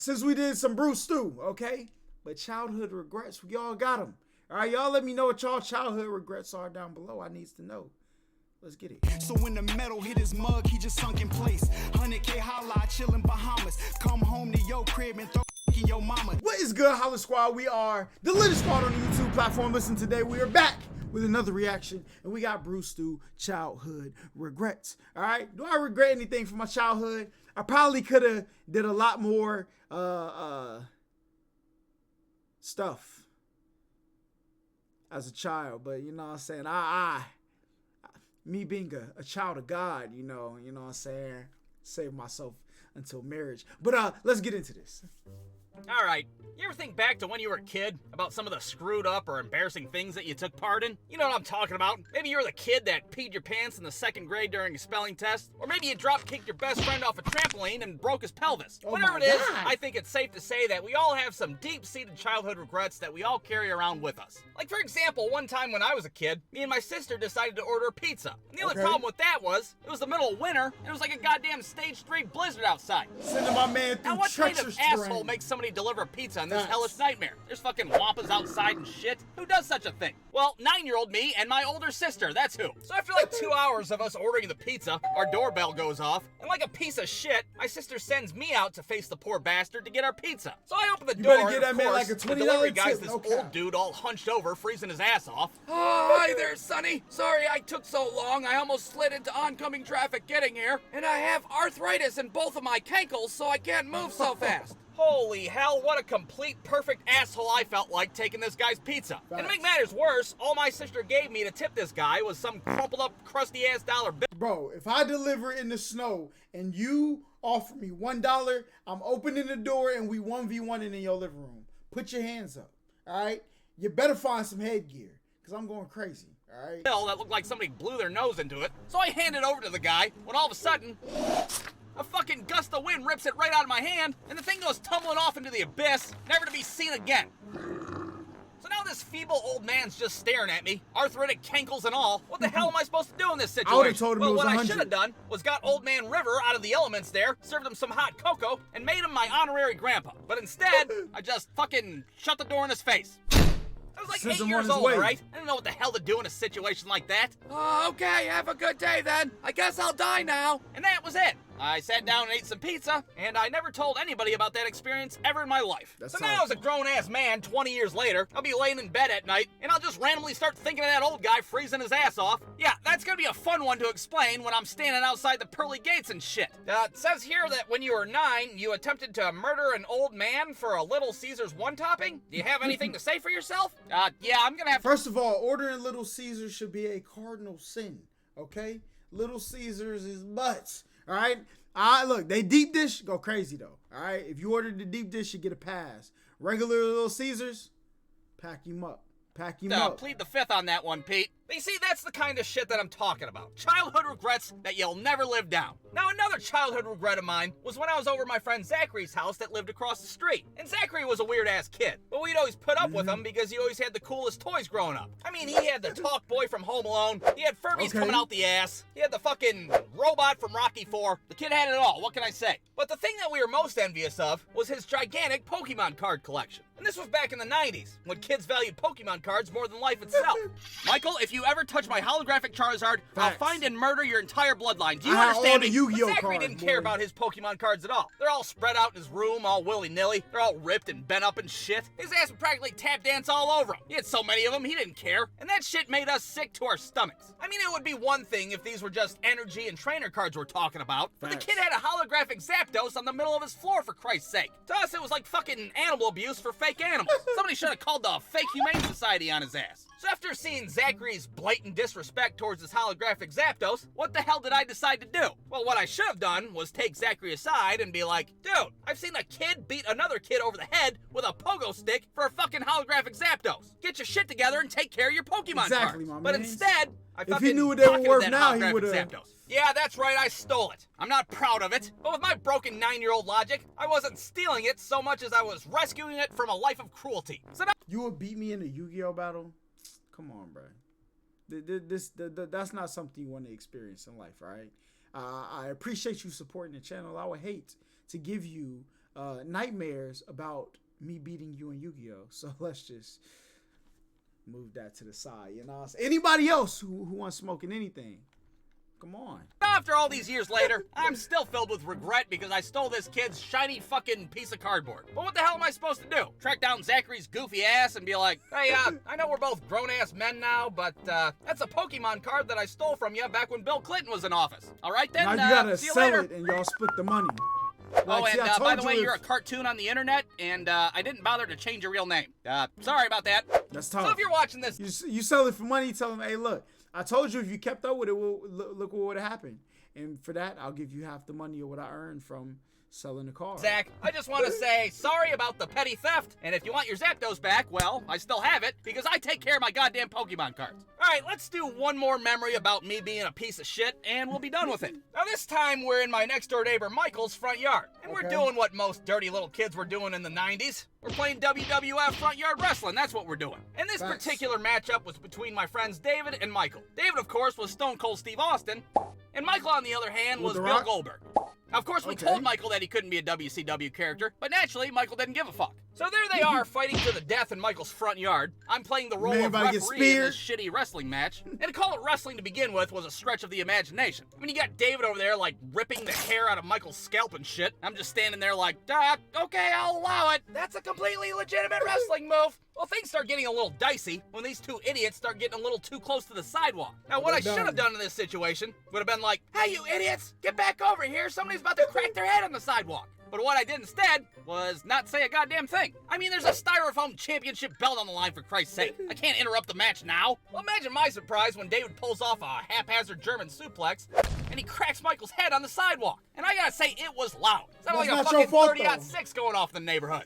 Since we did some Bruce Stew, okay? But childhood regrets, we all got them. All right, y'all let me know what y'all childhood regrets are down below. I needs to know. Let's get it. So when the metal hit his mug, he just sunk in place. 100K Holla, chillin' Bahamas. Come home to your crib and throw in your mama. What is good, HollaSquad? We are the latest squad on the YouTube platform. Listen, today we are back with another reaction, and we got Bruce Stew childhood regrets. All right, do I regret anything from my childhood? I probably could have did a lot more stuff as a child, but you know what I'm saying, me being a child of God, you know what I'm saying, saved myself until marriage. But let's get into this. All right, you ever think back to when you were a kid about some of the screwed up or embarrassing things that you took part in? You know what I'm talking about. Maybe you were the kid that peed your pants in the second grade during a spelling test, or maybe you drop-kicked your best friend off a trampoline and broke his pelvis. Whatever it is, I think it's safe to say that we all have some deep-seated childhood regrets that we all carry around with us. Like, for example, one time when I was a kid, me and my sister decided to order a pizza. And the only problem with that was, it was the middle of winter, and it was like a goddamn stage 3 blizzard outside. Sending my man through now, what kind of asshole terrain makes somebody deliver pizza in this hellish nightmare? There's fucking wampas outside and shit. Who does such a thing? Well, 9-year-old me and my older sister, that's who. So after like 2 hours of us ordering the pizza, our doorbell goes off, and like a piece of shit, my sister sends me out to face the poor bastard to get our pizza. So I open the door, better get that and man of like course, a the $20 delivery guy's tip, this okay. old dude all hunched over, freezing his ass off. Oh, hi there, Sonny. Sorry I took so long. I almost slid into oncoming traffic getting here, and I have arthritis in both of my cankles, so I can't move so fast. Holy hell, what a complete perfect asshole I felt like taking this guy's pizza. And to make matters worse, all my sister gave me to tip this guy was some crumpled up, crusty ass dollar bill. Bro, if I deliver in the snow and you offer me $1, I'm opening the door and we 1v1 in your living room. Put your hands up, all right? You better find some headgear, because I'm going crazy, all right? That looked like somebody blew their nose into it. So I hand it over to the guy when all of a sudden, a fucking gust of wind rips it right out of my hand, and the thing goes tumbling off into the abyss, never to be seen again. So now this feeble old man's just staring at me, arthritic cankles and all. What the hell am I supposed to do in this situation? I would've told him well, it was what 100. I should have done was got old man River out of the elements there, served him some hot cocoa, and made him my honorary grandpa. But instead, I just fucking shut the door in his face. I was like 8 years old, right? I didn't know what the hell to do in a situation like that. Oh, okay, have a good day then. I guess I'll die now. And that was it. I sat down and ate some pizza, and I never told anybody about that experience ever in my life. So now as a grown-ass man, 20 years later, I'll be laying in bed at night, and I'll just randomly start thinking of that old guy freezing his ass off. Yeah, that's gonna be a fun one to explain when I'm standing outside the pearly gates and shit. It says here that when you were 9, you attempted to murder an old man for a Little Caesars one-topping. Do you have anything to say for yourself? Yeah, I'm gonna have to... First of all, ordering Little Caesars should be a cardinal sin, okay? Little Caesars is butts. All right, look, they deep dish go crazy though. All right, if you order the deep dish, you get a pass. Regular Little Caesars, pack him up. Pack him up. Plead the fifth on that one, Pete. But you see, that's the kind of shit that I'm talking about. Childhood regrets that you'll never live down. Now, another childhood regret of mine was when I was over at my friend Zachary's house that lived across the street. And Zachary was a weird-ass kid, but we'd always put up with him because he always had the coolest toys growing up. I mean, he had the talk boy from Home Alone, he had Furbies coming out the ass, he had the fucking robot from Rocky IV. The kid had it all, what can I say? But the thing that we were most envious of was his gigantic Pokemon card collection. And this was back in the 90s, when kids valued Pokemon cards more than life itself. Michael, if you ever touch my holographic Charizard, I'll find and murder your entire bloodline. Do you understand me? Yu-Gi-Oh But Zachary didn't care about his Pokemon cards at all. They're all spread out in his room, all willy-nilly. They're all ripped and bent up and shit. His ass would practically tap dance all over them. He had so many of them, he didn't care. And that shit made us sick to our stomachs. I mean, it would be one thing if these were just energy and trainer cards we're talking about, but the kid had a holographic Zapdos on the middle of his floor, for Christ's sake. To us, it was like fucking animal abuse for fake animals. Somebody should have called the Fake Humane Society on his ass. So after seeing Zachary's blatant disrespect towards his holographic Zapdos, what the hell did I decide to do? Well, what I should have done was take Zachary aside and be like, dude, I've seen a kid beat another kid over the head with a pogo stick for a fucking holographic Zapdos. Get your shit together and take care of your Pokemon cards. But instead, I fucking if he knew what they were worth now, he would have. Zapdos. Yeah, that's right, I stole it. I'm not proud of it, but with my broken 9-year-old logic, I wasn't stealing it so much as I was rescuing it from a life of cruelty. So now you would beat me in a Yu-Gi-Oh battle? Come on, bro. That's not something you want to experience in life, right? I appreciate you supporting the channel. I would hate to give you nightmares about me beating you in Yu-Gi-Oh. So let's just move that to the side. You know, anybody else who wants smoking anything, come on. After all these years later, I'm still filled with regret because I stole this kid's shiny fucking piece of cardboard. But what the hell am I supposed to do? Track down Zachary's goofy ass and be like, hey, I know we're both grown-ass men now, but that's a Pokemon card that I stole from you back when Bill Clinton was in office. All right then, now you gotta see you sell later. it and y'all split the money. Oh, Like, and see, by the way, you're a cartoon on the internet, and I didn't bother to change your real name. Sorry about that. That's tough. So if you're watching this, you sell it for money, you tell them, hey, look, I told you if you kept up with it, look what would have happened. And for that, I'll give you half the money of what I earned from selling the car. Zach, I just want to say sorry about the petty theft, and if you want your Zapdos back, well, I still have it, because I take care of my goddamn Pokemon cards. Alright, let's do one more memory about me being a piece of shit, and we'll be done with it. Now this time, we're in my next-door neighbor Michael's front yard, and we're doing what most dirty little kids were doing in the 90s. We're playing WWF front yard wrestling, that's what we're doing. And this particular matchup was between my friends David and Michael. David, of course, was Stone Cold Steve Austin, and Michael, on the other hand, was Bill Goldberg. Now, of course, we told Michael that he couldn't be a WCW character, but naturally, Michael didn't give a fuck. So there they are, fighting to the death in Michael's front yard. I'm playing the role of referee in this shitty wrestling match. And to call it wrestling to begin with was a stretch of the imagination. I mean, you got David over there, like, ripping the hair out of Michael's scalp and shit. I'm just standing there like, okay, I'll allow it. That's a completely legitimate wrestling move. Well, things start getting a little dicey when these two idiots start getting a little too close to the sidewalk. Now, what I should have done in this situation would have been like, hey, you idiots, get back over here. Somebody's about to crack their head on the sidewalk. But what I did instead was not say a goddamn thing. I mean, there's a styrofoam championship belt on the line, for Christ's sake. I can't interrupt the match now. Well, imagine my surprise when David pulls off a haphazard German suplex and he cracks Michael's head on the sidewalk. And I gotta say, it was loud. It sounded like a fucking 30-06 going off in the neighborhood.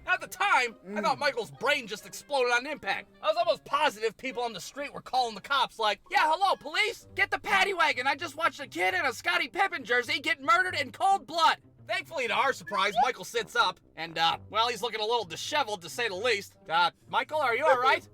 At the time, I thought Michael's brain just exploded on impact. I was almost positive people on the street were calling the cops like, yeah, hello, police? Get the paddy wagon. I just watched a kid in a Scottie Pippen jersey get murdered in cold blood. Thankfully, to our surprise, Michael sits up, and, well, he's looking a little disheveled, to say the least. Michael, are you all right?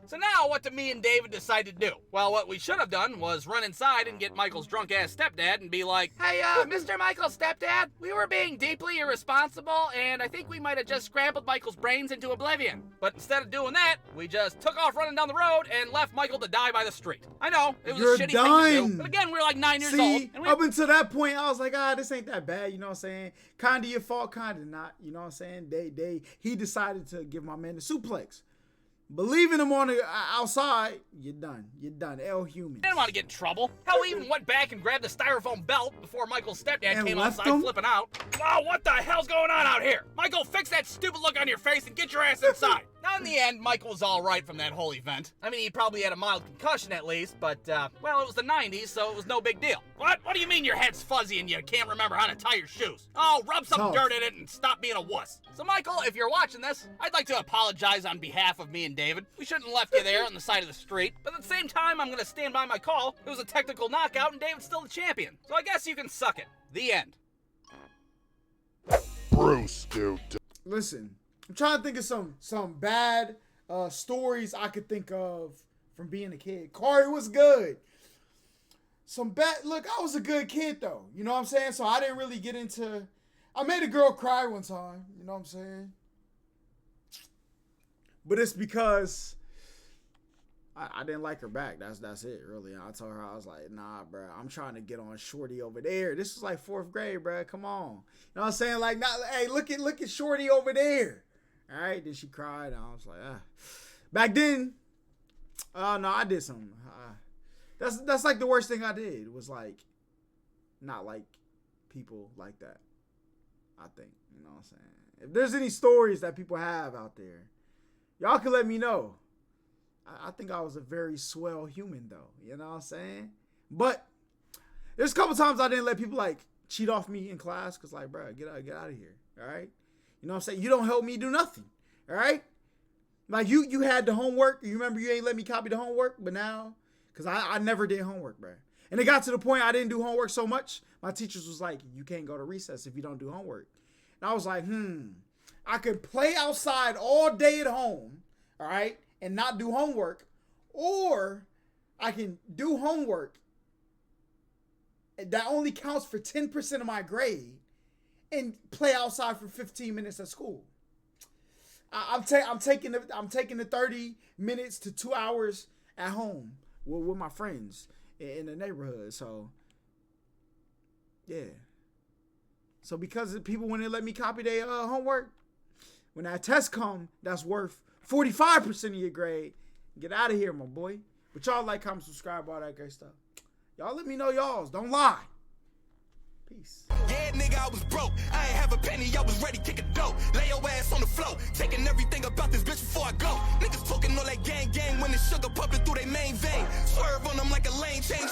So now, what do me and David decide to do? Well, what we should have done was run inside and get Michael's drunk-ass stepdad and be like, hey, Mr. Michael's stepdad, we were being deeply irresponsible, and I think we might have just scrambled Michael's brains into oblivion. But instead of doing that, we just took off running down the road and left Michael to die by the street. I know, it was a shitty thing to do, but again, we were like 9 years old. And up until that point, I was like, this ain't that bad, you know what I'm saying? Kinda your fault, kinda not, you know what I'm saying? He decided to give my man the suplex. But leaving him on the outside, you're done. You're done. L human. I didn't want to get in trouble. Hell, we even went back and grabbed the styrofoam belt before Michael's stepdad came outside flipping out. Wow, what the hell's going on out here? Michael, fix that stupid look on your face and get your ass inside. Now, in the end, Michael was all right from that whole event. I mean, he probably had a mild concussion at least, but, well, it was the 90s, so it was no big deal. What? What do you mean your head's fuzzy and you can't remember how to tie your shoes? Oh, rub some dirt in it and stop being a wuss. So, Michael, if you're watching this, I'd like to apologize on behalf of me and David. We shouldn't have left you there on the side of the street, but at the same time, I'm gonna stand by my call. It was a technical knockout and David's still the champion. So I guess you can suck it. The end. Bruce, dude. Listen, I'm trying to think of some bad stories I could think of from being a kid. Corey was good. Some bad, look, I was a good kid though. You know what I'm saying? So I didn't really get into, I made a girl cry one time. You know what I'm saying? But it's because I didn't like her back. That's it, really. I told her, I was like, nah, bro, I'm trying to get on shorty over there. This was like 4th grade, bro. Come on. You know what I'm saying? Like, not, hey, look at shorty over there. All right. Then she cried. And I was like, Back then, no, I did something. That's like the worst thing I did was like, not like people like that. I think, you know what I'm saying? If there's any stories that people have out there, y'all can let me know. I think I was a very swell human though. You know what I'm saying? But there's a couple times I didn't let people like cheat off me in class because like, bro, get out of here. All right? You know what I'm saying? You don't help me do nothing. All right? Like you had the homework. You remember you ain't let me copy the homework, but now, because I never did homework, bro. And it got to the point I didn't do homework so much, my teachers was like, you can't go to recess if you don't do homework. And I was like, I could play outside all day at home, all right, and not do homework, or I can do homework that only counts for 10% of my grade and play outside for 15 minutes at school. I'm taking the 30 minutes to 2 hours at home with my friends in the neighborhood. So yeah. So because people, when they let me copy their homework, when that test come, that's worth 45% of your grade. Get out of here, my boy. But y'all like, comment, subscribe, all that great stuff. Y'all let me know y'all's. Don't lie. Peace. Yeah, nigga, I was broke. I ain't have a penny, I was ready to kick a dope. Lay your ass on the floor, taking everything about this bitch before I go. Niggas talking all that gang when the sugar pumping through their main vein. Swerve on them like a lane change.